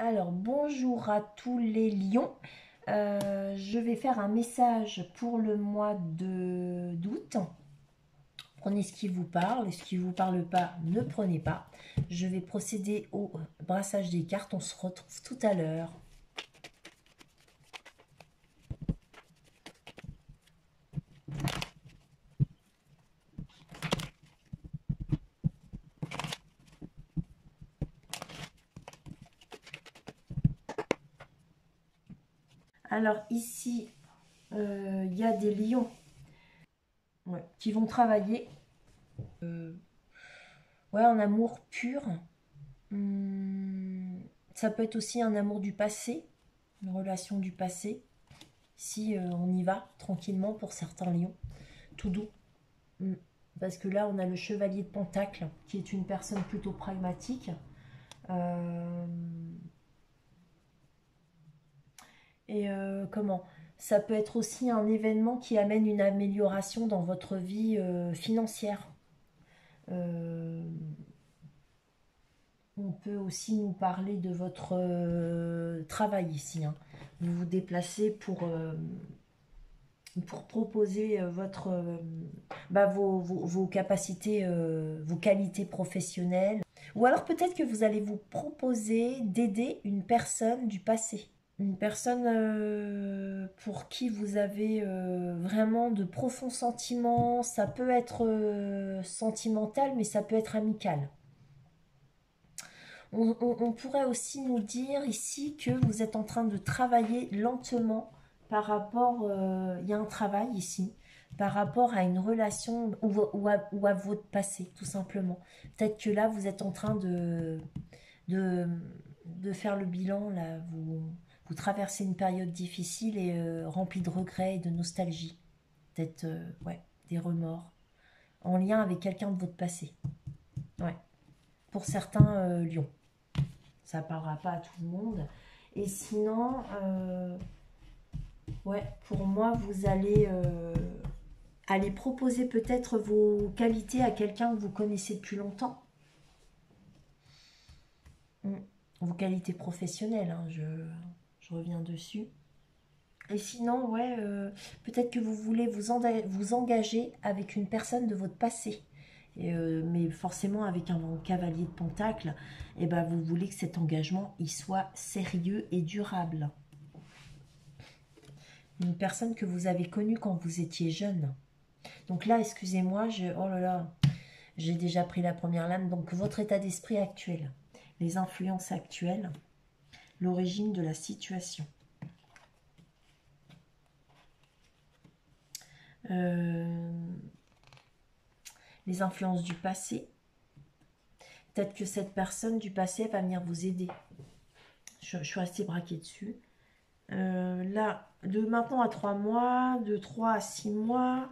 Alors, bonjour à tous les lions. Je vais faire un message pour le mois d'août. Prenez ce qui vous parle et ce qui ne vous parle pas, ne prenez pas. Je vais procéder au brassage des cartes. On se retrouve tout à l'heure. Alors ici, il y a des lions qui vont travailler. Un amour pur. Ça peut être aussi un amour du passé, une relation du passé. Si on y va tranquillement pour certains lions, tout doux. Parce que là, on a le chevalier de Pentacle, qui est une personne plutôt pragmatique. Comment ça peut être aussi un événement qui amène une amélioration dans votre vie financière. On peut aussi nous parler de votre travail ici. Vous vous déplacez pour proposer vos capacités, vos qualités professionnelles. Ou alors peut-être que vous allez vous proposer d'aider une personne du passé. Une personne pour qui vous avez vraiment de profonds sentiments. Ça peut être sentimental, mais ça peut être amical. On pourrait aussi nous dire ici que vous êtes en train de travailler lentement par rapport, il y a un travail ici, par rapport à une relation ou à votre passé, tout simplement. Peut-être que là, vous êtes en train de faire le bilan, là, vous traversez une période difficile et remplie de regrets et de nostalgie. Peut-être, des remords, en lien avec quelqu'un de votre passé. Ouais. Pour certains lions. Ça ne parlera pas à tout le monde. Et sinon, pour moi, vous allez aller proposer peut-être vos qualités à quelqu'un que vous connaissez depuis longtemps. Vos qualités professionnelles, je reviens dessus. Et sinon, peut-être que vous voulez vous engager avec une personne de votre passé. Mais forcément avec un cavalier de Pentacle, vous voulez que cet engagement il soit sérieux et durable. Une personne que vous avez connue quand vous étiez jeune. Donc là, excusez-moi, oh là là, j'ai déjà pris la première lame. Donc votre état d'esprit actuel, les influences actuelles, l'origine de la situation. Les influences du passé. Peut-être que cette personne du passé va venir vous aider. Je suis restée braquée dessus. Là, de maintenant à 3 mois, de 3 à 6 mois,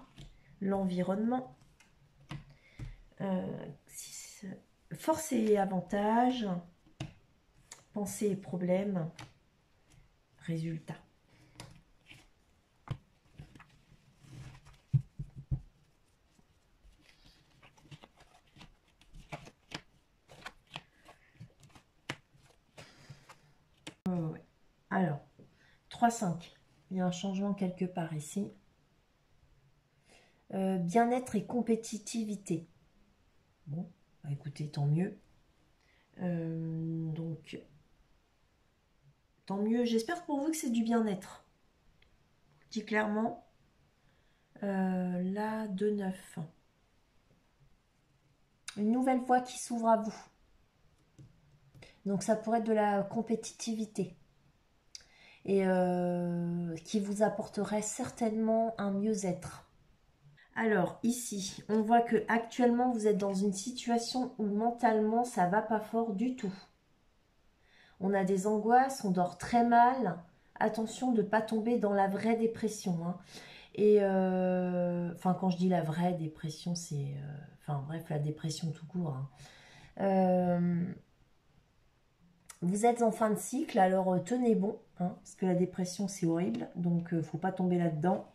l'environnement. Force et avantages, pensée et problèmes, résultat. Alors, 3-5. Il y a un changement quelque part ici. Bien-être et compétitivité. Bon, écoutez, tant mieux. Donc, tant mieux. J'espère pour vous que c'est du bien-être. Je dis clairement. Là, 2-9. Une nouvelle voie qui s'ouvre à vous. Donc, ça pourrait être de la compétitivité. Et qui vous apporterait certainement un mieux-être. Alors ici, on voit que actuellement vous êtes dans une situation où mentalement ça va pas fort du tout. On a des angoisses, on dort très mal. Attention de ne pas tomber dans la vraie dépression. Et quand je dis la vraie dépression, c'est la dépression tout court. Vous êtes en fin de cycle, alors tenez bon, parce que la dépression c'est horrible, donc faut pas tomber là-dedans,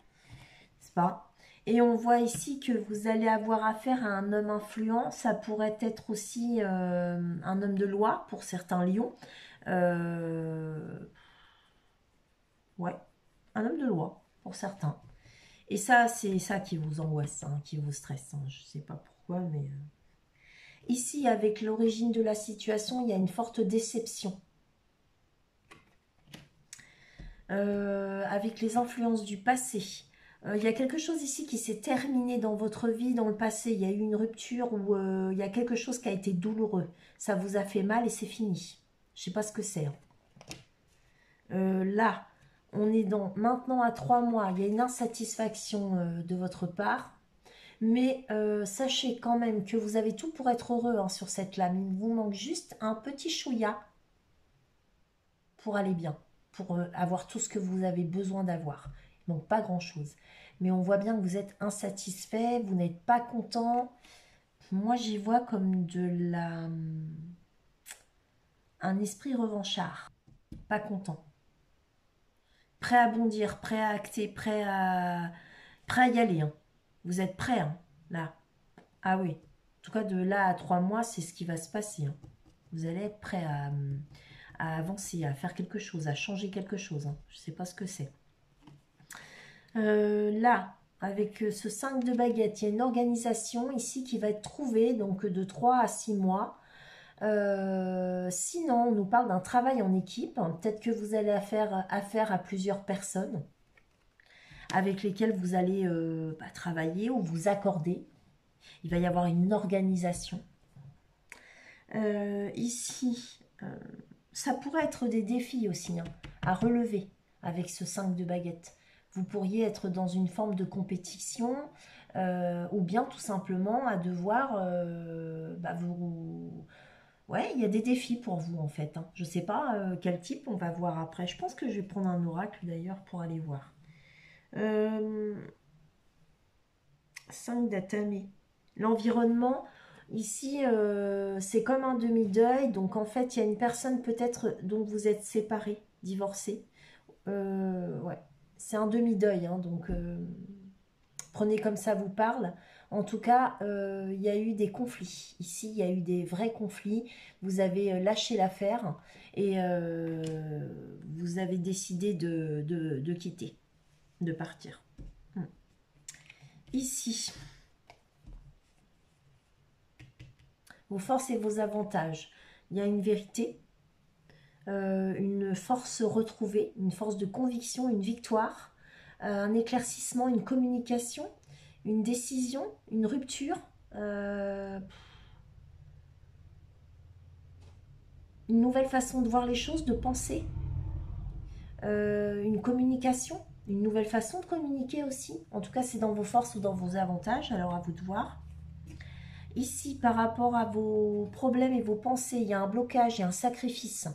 c'est pas. Et on voit ici que vous allez avoir affaire à un homme influent. Ça pourrait être aussi un homme de loi pour certains lions. Ouais, un homme de loi pour certains. Et ça, c'est ça qui vous angoisse, hein, qui vous stresse. Hein. Je ne sais pas pourquoi, mais... Ici, avec l'origine de la situation, il y a une forte déception. Avec les influences du passé. Il y a quelque chose ici qui s'est terminé dans votre vie, dans le passé. Il y a eu une rupture ou il y a quelque chose qui a été douloureux. Ça vous a fait mal et c'est fini. Je ne sais pas ce que c'est. Là, on est dans maintenant à 3 mois. Il y a une insatisfaction de votre part. Mais sachez quand même que vous avez tout pour être heureux hein, sur cette lame. Il vous manque juste un petit chouïa pour aller bien, pour avoir tout ce que vous avez besoin d'avoir. Il ne manque pas grand-chose. Mais on voit bien que vous êtes insatisfait, vous n'êtes pas content. Moi, j'y vois comme un esprit revanchard, pas content. Prêt à bondir, prêt à acter, prêt à y aller. Hein. Vous êtes prêt, hein, là. Ah oui. En tout cas, de là à 3 mois, c'est ce qui va se passer. Hein. Vous allez être prêt à avancer, à faire quelque chose, à changer quelque chose. Hein. Je ne sais pas ce que c'est. Là, avec ce 5 de baguette, il y a une organisation ici qui va être trouvée, donc de 3 à 6 mois. Sinon, on nous parle d'un travail en équipe. Peut-être que vous allez faire affaire à plusieurs personnes avec lesquelles vous allez travailler ou vous accorder. Il va y avoir une organisation. Ici, ça pourrait être des défis aussi hein, à relever avec ce 5 de baguette. Vous pourriez être dans une forme de compétition ou bien tout simplement à devoir vous... Ouais, il y a des défis pour vous en fait. Hein. Je ne sais pas quel type, on va voir après. Je pense que je vais prendre un oracle d'ailleurs pour aller voir. 5 d'Atame. L'environnement, ici, c'est comme un demi-deuil. Donc, en fait, il y a une personne peut-être dont vous êtes séparés, divorcés. Ouais, c'est un demi-deuil. Hein, donc, prenez comme ça vous parle. En tout cas, il y a eu des conflits. Ici, il y a eu des vrais conflits. Vous avez lâché l'affaire et vous avez décidé de quitter, de partir. Ici, vos forces et vos avantages. Il y a une vérité, une force retrouvée, une force de conviction, une victoire, un éclaircissement, une communication, une décision, une rupture, une nouvelle façon de voir les choses, de penser, une communication, une nouvelle façon de communiquer aussi. En tout cas, c'est dans vos forces ou dans vos avantages, alors à vous de voir. Ici, par rapport à vos problèmes et vos pensées, il y a un blocage, il y a un sacrifice.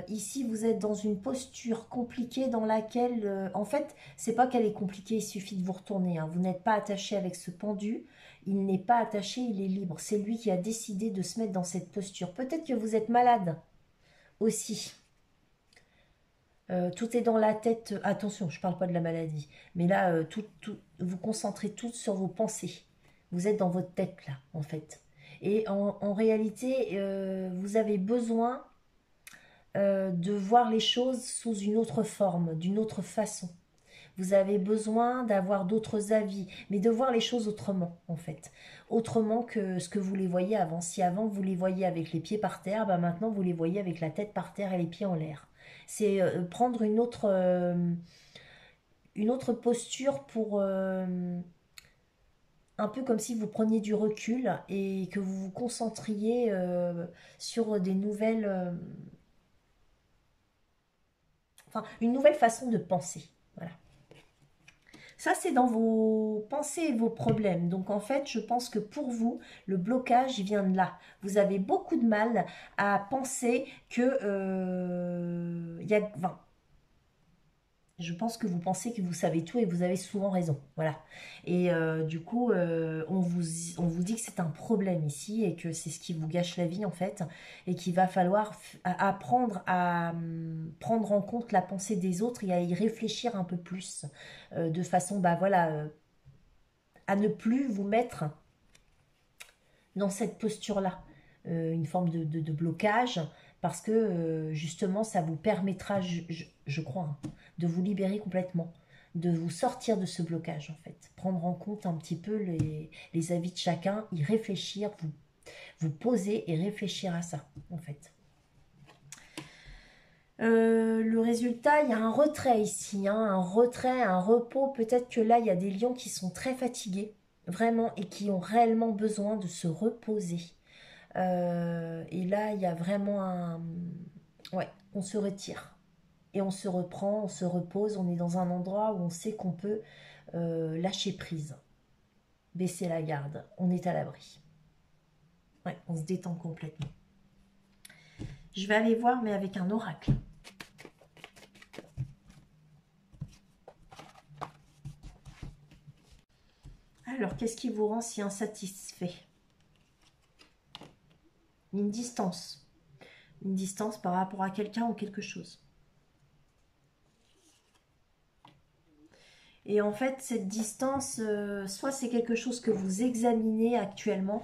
Ici, vous êtes dans une posture compliquée dans laquelle, en fait, c'est pas qu'elle est compliquée, il suffit de vous retourner. Hein. Vous n'êtes pas attaché avec ce pendu, il n'est pas attaché, il est libre. C'est lui qui a décidé de se mettre dans cette posture. Peut-être que vous êtes malade aussi. Tout est dans la tête. Attention, je ne parle pas de la maladie. Mais là, vous concentrez tout sur vos pensées. Vous êtes dans votre tête, là, en fait. Et en réalité, vous avez besoin de voir les choses sous une autre forme, d'une autre façon. Vous avez besoin d'avoir d'autres avis, mais de voir les choses autrement, en fait. Autrement que ce que vous les voyez avant. Si avant, vous les voyez avec les pieds par terre, bah maintenant, vous les voyez avec la tête par terre et les pieds en l'air. C'est prendre une autre posture pour... un peu comme si vous preniez du recul et que vous vous concentriez sur des nouvelles... enfin, une nouvelle façon de penser. Voilà. Ça, c'est dans vos pensées et vos problèmes. Donc, en fait, je pense que pour vous, le blocage il vient de là. Vous avez beaucoup de mal à penser que... enfin, Je pense que vous pensez que vous savez tout et vous avez souvent raison. Voilà. Et du coup, on vous dit que c'est un problème ici et que c'est ce qui vous gâche la vie en fait. Et qu'il va falloir apprendre à prendre en compte la pensée des autres et à y réfléchir un peu plus. De façon, bah voilà, à ne plus vous mettre dans cette posture-là. Une forme de blocage, parce que justement, ça vous permettra, je crois, hein, de vous libérer complètement, de vous sortir de ce blocage, en fait. Prendre en compte un petit peu les avis de chacun, y réfléchir, vous poser et réfléchir à ça, en fait. Le résultat, il y a un retrait ici, hein, un retrait, un repos. Peut-être que là, il y a des lions qui sont très fatigués, vraiment, et qui ont réellement besoin de se reposer. Et là, il y a vraiment un... Ouais, on se retire. Et on se reprend, on se repose, on est dans un endroit où on sait qu'on peut lâcher prise, baisser la garde, on est à l'abri. Ouais, on se détend complètement. Je vais aller voir, mais avec un oracle. Alors, qu'est-ce qui vous rend si insatisfait? Une distance. Une distance par rapport à quelqu'un ou quelque chose. Et en fait, cette distance, soit c'est quelque chose que vous examinez actuellement,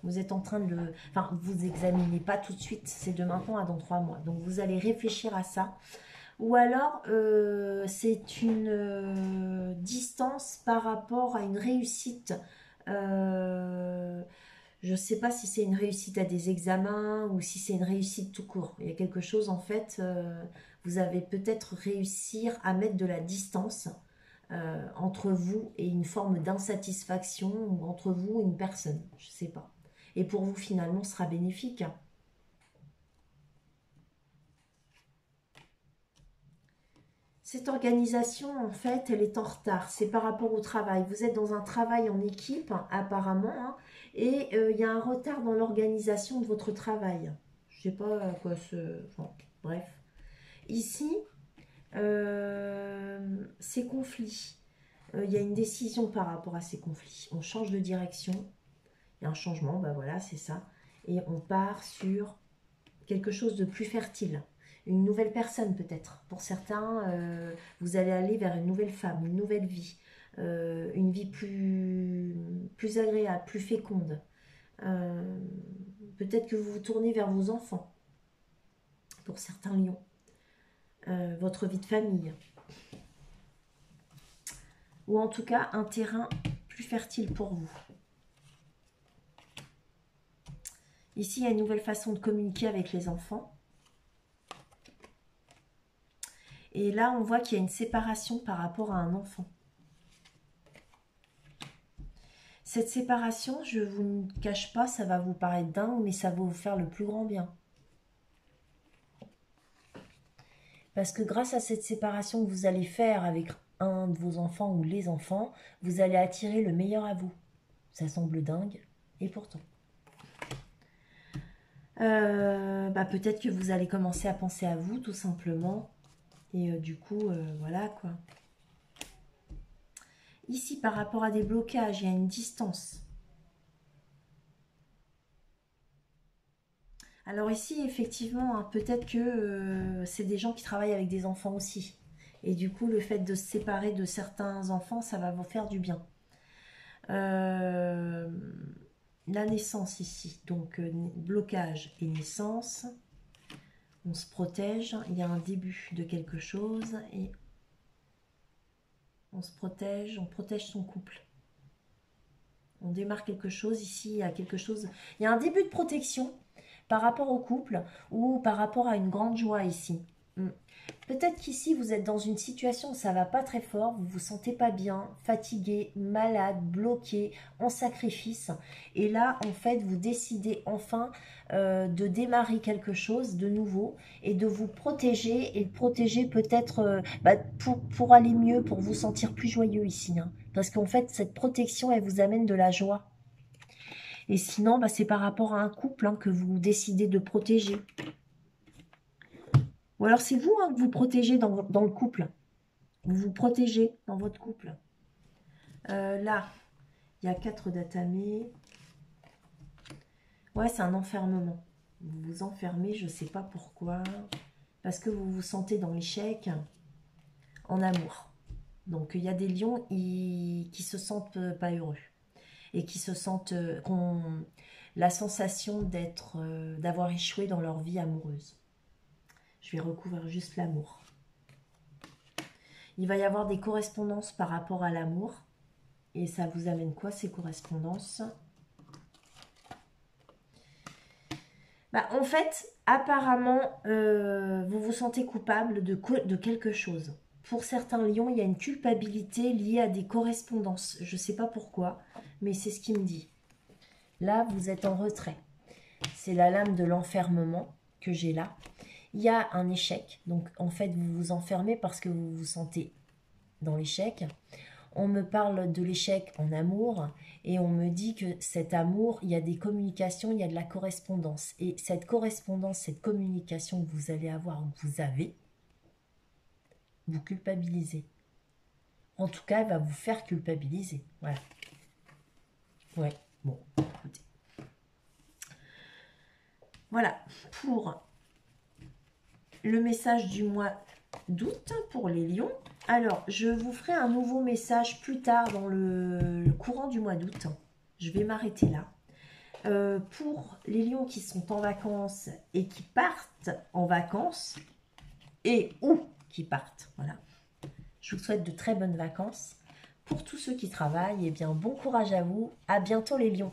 vous êtes en train de le... Enfin, vous examinez pas tout de suite, c'est de maintenant à dans 3 mois. Donc, vous allez réfléchir à ça. Ou alors, c'est une distance par rapport à une réussite. Je ne sais pas si c'est une réussite à des examens ou si c'est une réussite tout court. Il y a quelque chose, en fait, vous avez peut-être réussir à mettre de la distance entre vous et une forme d'insatisfaction, ou entre vous et une personne, je ne sais pas. Et pour vous, finalement, ce sera bénéfique. Cette organisation, en fait, elle est en retard. C'est par rapport au travail. Vous êtes dans un travail en équipe, apparemment, hein, et il y a un retard dans l'organisation de votre travail. Je ne sais pas à quoi ce... Enfin, bref. Ici, ces conflits. Il y a une décision par rapport à ces conflits. On change de direction. Il y a un changement, ben voilà, c'est ça. Et on part sur quelque chose de plus fertile. Une nouvelle personne peut-être. Pour certains, vous allez aller vers une nouvelle femme, une nouvelle vie. Une vie plus agréable, plus féconde. Peut-être que vous vous tournez vers vos enfants. Pour certains lions. Votre vie de famille. Ou en tout cas, un terrain plus fertile pour vous. Ici, il y a une nouvelle façon de communiquer avec les enfants. Et là, on voit qu'il y a une séparation par rapport à un enfant. Cette séparation, je ne vous cache pas, ça va vous paraître dingue, mais ça va vous faire le plus grand bien. Parce que grâce à cette séparation que vous allez faire avec un de vos enfants ou les enfants, vous allez attirer le meilleur à vous. Ça semble dingue, et pourtant. Peut-être que vous allez commencer à penser à vous, tout simplement. Et du coup, voilà quoi. Ici, par rapport à des blocages, il y a une distance. Alors ici, effectivement, hein, peut-être que c'est des gens qui travaillent avec des enfants aussi. Et du coup, le fait de se séparer de certains enfants, ça va vous faire du bien. La naissance ici, donc blocage et naissance. On se protège, il y a un début de quelque chose et on se protège, on protège son couple. On démarre quelque chose ici, il y a quelque chose, il y a un début de protection par rapport au couple ou par rapport à une grande joie ici. Peut-être qu'ici, vous êtes dans une situation où ça ne va pas très fort, vous ne vous sentez pas bien, fatigué, malade, bloqué, en sacrifice. Et là, en fait, vous décidez enfin de démarrer quelque chose de nouveau et de vous protéger et de protéger peut-être pour aller mieux, pour vous sentir plus joyeux ici. Hein. Parce qu'en fait, cette protection, elle vous amène de la joie. Et sinon, c'est par rapport à un couple hein, que vous décidez de protéger. Ou alors c'est vous hein, que vous protégez dans le couple. Vous vous protégez dans votre couple. Là, il y a 4 datamés. Ouais, c'est un enfermement. Vous vous enfermez, je ne sais pas pourquoi. Parce que vous vous sentez dans l'échec en amour. Donc, il y a des lions qui se sentent pas heureux. Et qui se sentent... la sensation d'avoir échoué dans leur vie amoureuse. Je vais recouvrir juste l'amour. Il va y avoir des correspondances par rapport à l'amour. Et ça vous amène quoi, ces correspondances? En fait, apparemment, vous vous sentez coupable de quelque chose. Pour certains lions, il y a une culpabilité liée à des correspondances. Je ne sais pas pourquoi, mais c'est ce qu'il me dit. Là, vous êtes en retrait. C'est la lame de l'enfermement que j'ai là. Il y a un échec. Donc, en fait, vous vous enfermez parce que vous vous sentez dans l'échec. On me parle de l'échec en amour et on me dit que cet amour, il y a des communications, il y a de la correspondance. Et cette correspondance, cette communication que vous allez avoir, que vous avez, vous culpabilisez. En tout cas, elle va vous faire culpabiliser. Voilà. Ouais, bon, écoutez. Voilà, pour le message du mois d'août pour les lions. Alors, je vous ferai un nouveau message plus tard dans le courant du mois d'août. Je vais m'arrêter là. Pour les lions qui sont en vacances et qui partent en vacances, et où qui partent, voilà. Je vous souhaite de très bonnes vacances. Pour tous ceux qui travaillent, eh bien, bon courage à vous. À bientôt les lions.